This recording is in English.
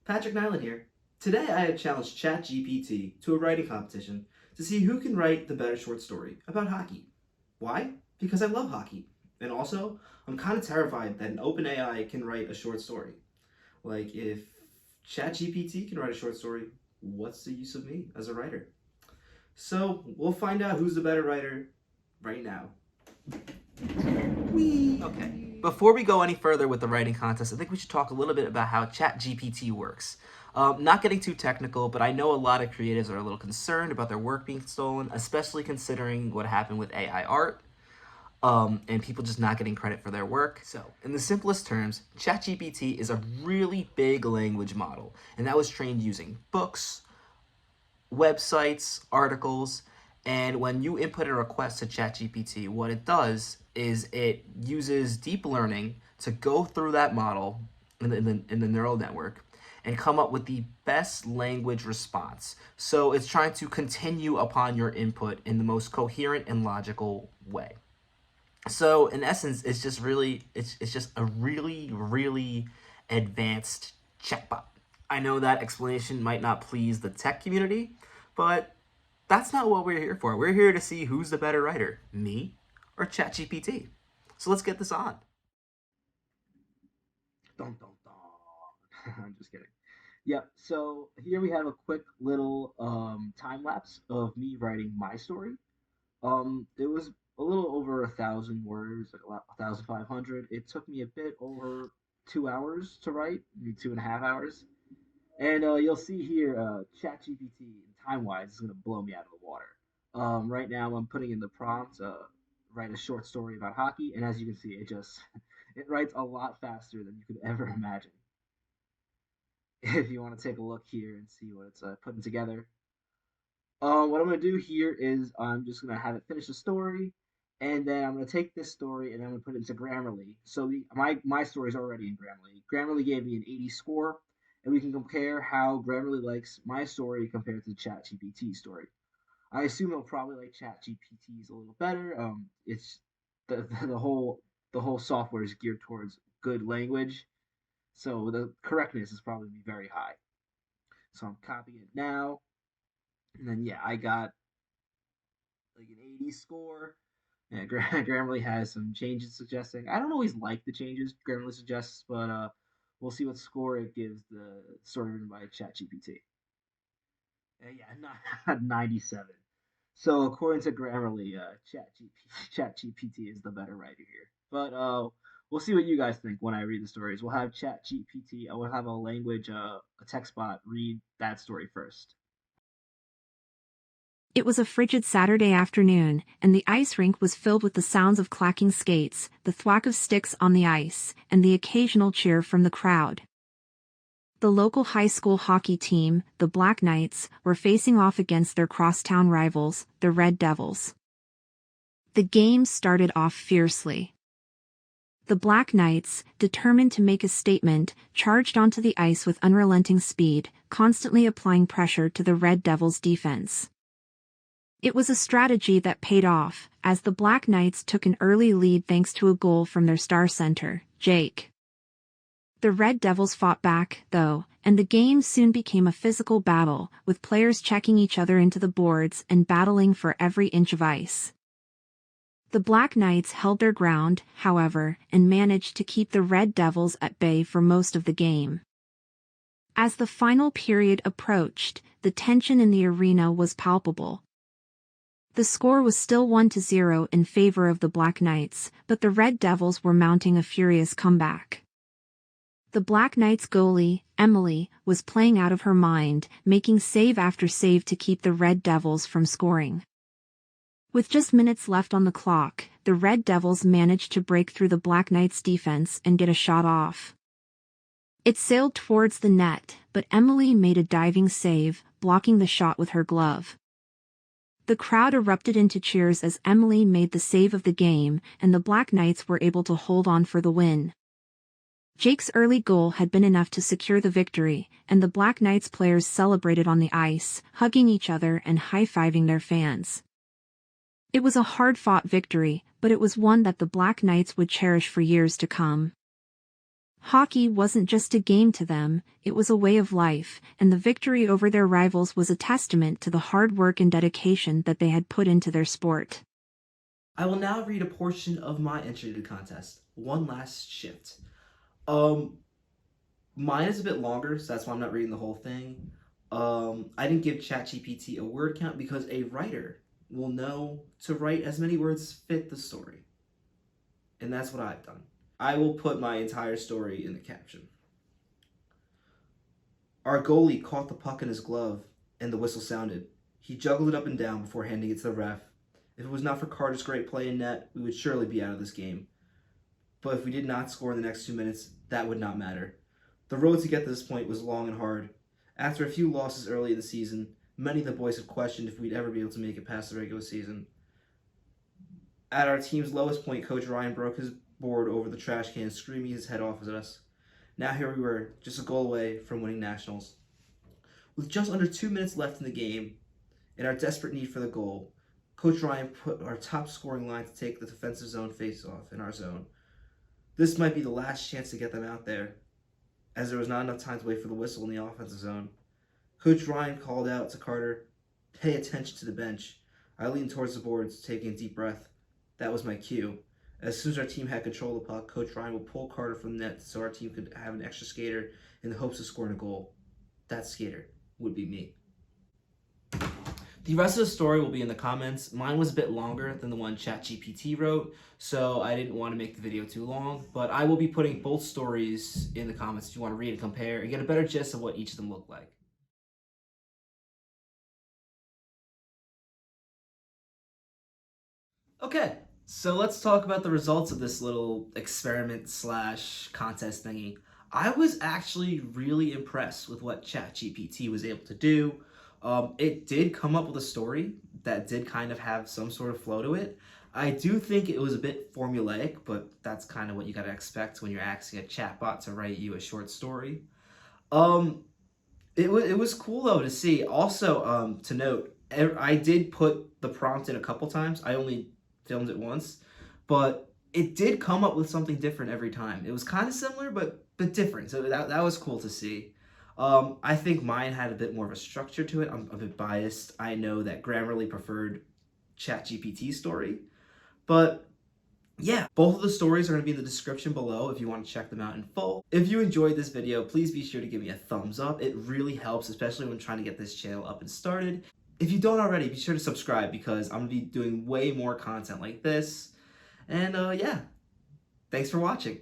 Patrick Nyland here. Today I have challenged ChatGPT to a writing competition to see who can write the better short story about hockey. Why? Because I love hockey. And also, I'm kind of terrified that an open AI can write a short story. Like, if ChatGPT can write a short story, what's the use of me as a writer? So, we'll find out who's the better writer right now. Okay, before we go any further with the writing contest, I think we should talk a little bit about how ChatGPT works. Not getting too technical, but I know a lot of creatives are a little concerned about their work being stolen, especially considering what happened with AI art, and people just not getting credit for their work. So, in the simplest terms, ChatGPT is a really big language model, and that was trained using books, websites, articles, and when you input a request to ChatGPT, what it does is it uses deep learning to go through that model in the neural network and come up with the best language response. So it's trying to continue upon your input in the most coherent and logical way. So in essence, it's just a really advanced chatbot. I know that explanation might not please the tech community, but that's not what we're here for. We're here to see who's the better writer, me or ChatGPT. So let's get this on. Dun, dun, dun. I'm just kidding. Yep. So here we have a quick little time lapse of me writing my story. It was a little over 1,000 words, like 1,500. It took me a bit over 2 hours to write, maybe 2.5 hours. And you'll see here, ChatGPT, time-wise, is gonna blow me out of the water. Right now, I'm putting in the prompt, write a short story about hockey, and as you can see, it just it writes a lot faster than you could ever imagine. If you want to take a look here and see what it's putting together, what I'm gonna do here is I'm just gonna have it finish the story, and then I'm gonna take this story and I'm gonna put it into Grammarly. So my story is already in Grammarly. Grammarly gave me an 80 score, and we can compare how Grammarly likes my story compared to the ChatGPT story. I assume it'll probably like ChatGPT's a little better. It's the whole software is geared towards good language, so the correctness is probably be very high. So I'm copying it now, and then yeah, I got like an 80 score. Yeah, Grammarly has some changes suggesting. I don't always like the changes Grammarly suggests, but we'll see what score it gives the story written by ChatGPT. Yeah, not 97. So according to Grammarly, ChatGPT is the better writer here. But we'll see what you guys think when I read the stories. We'll have ChatGPT. I will have a text bot read that story first. It was a frigid Saturday afternoon, and the ice rink was filled with the sounds of clacking skates, the thwack of sticks on the ice, and the occasional cheer from the crowd. The local high school hockey team, the Black Knights, were facing off against their crosstown rivals, the Red Devils. The game started off fiercely. The Black Knights, determined to make a statement, charged onto the ice with unrelenting speed, constantly applying pressure to the Red Devils' defense. It was a strategy that paid off, as the Black Knights took an early lead thanks to a goal from their star center, Jake. The Red Devils fought back, though, and the game soon became a physical battle, with players checking each other into the boards and battling for every inch of ice. The Black Knights held their ground, however, and managed to keep the Red Devils at bay for most of the game. As the final period approached, the tension in the arena was palpable. The score was still 1-0 in favor of the Black Knights, but the Red Devils were mounting a furious comeback. The Black Knights goalie, Emily, was playing out of her mind, making save after save to keep the Red Devils from scoring. With just minutes left on the clock, the Red Devils managed to break through the Black Knights' defense and get a shot off. It sailed towards the net, but Emily made a diving save, blocking the shot with her glove. The crowd erupted into cheers as Emily made the save of the game, and the Black Knights were able to hold on for the win. Jake's early goal had been enough to secure the victory, and the Black Knights players celebrated on the ice, hugging each other and high-fiving their fans. It was a hard-fought victory, but it was one that the Black Knights would cherish for years to come. Hockey wasn't just a game to them, it was a way of life, and the victory over their rivals was a testament to the hard work and dedication that they had put into their sport. I will now read a portion of my entry to the contest. One last shift. Um, Mine is a bit longer, so that's why I'm not reading the whole thing. I didn't give ChatGPT a word count because a writer will know to write as many words as fit the story. And that's what I've done. I will put my entire story in the caption. Our goalie caught the puck in his glove, and the whistle sounded. He juggled it up and down before handing it to the ref. If it was not for Carter's great play in net, we would surely be out of this game. But if we did not score in the next 2 minutes, that would not matter. The road to get to this point was long and hard. After a few losses early in the season, many of the boys have questioned if we'd ever be able to make it past the regular season. At our team's lowest point, Coach Ryan broke his board over the trash can, screaming his head off at us. Now here we were, just a goal away from winning nationals. With just under 2 minutes left in the game, and our desperate need for the goal, Coach Ryan put our top scoring line to take the defensive zone face-off in our zone. This might be the last chance to get them out there, as there was not enough time to wait for the whistle in the offensive zone. Coach Ryan called out to Carter, "Pay attention to the bench." I leaned towards the boards, taking a deep breath. That was my cue. As soon as our team had control of the puck, Coach Ryan would pull Carter from the net so our team could have an extra skater in the hopes of scoring a goal. That skater would be me. The rest of the story will be in the comments. Mine was a bit longer than the one ChatGPT wrote, so I didn't want to make the video too long, but I will be putting both stories in the comments if you want to read and compare and get a better gist of what each of them look like. Okay, so let's talk about the results of this little experiment slash contest thingy. I was actually really impressed with what ChatGPT was able to do. It did come up with a story that did kind of have some sort of flow to it. I do think it was a bit formulaic, but that's kind of what you gotta expect when you're asking a chatbot to write you a short story. Um, it was cool though to see. Also, to note, I did put the prompt in a couple times. I only filmed it once, but it did come up with something different every time. It was kind of similar, but different. So that was cool to see. I think mine had a bit more of a structure to it. I'm a bit biased. I know that Grammarly preferred ChatGPT's story, but yeah, both of the stories are going to be in the description below if you want to check them out in full. If you enjoyed this video, please be sure to give me a thumbs up. It really helps, especially when trying to get this channel up and started. If you don't already, be sure to subscribe because I'm going to be doing way more content like this. And yeah, thanks for watching.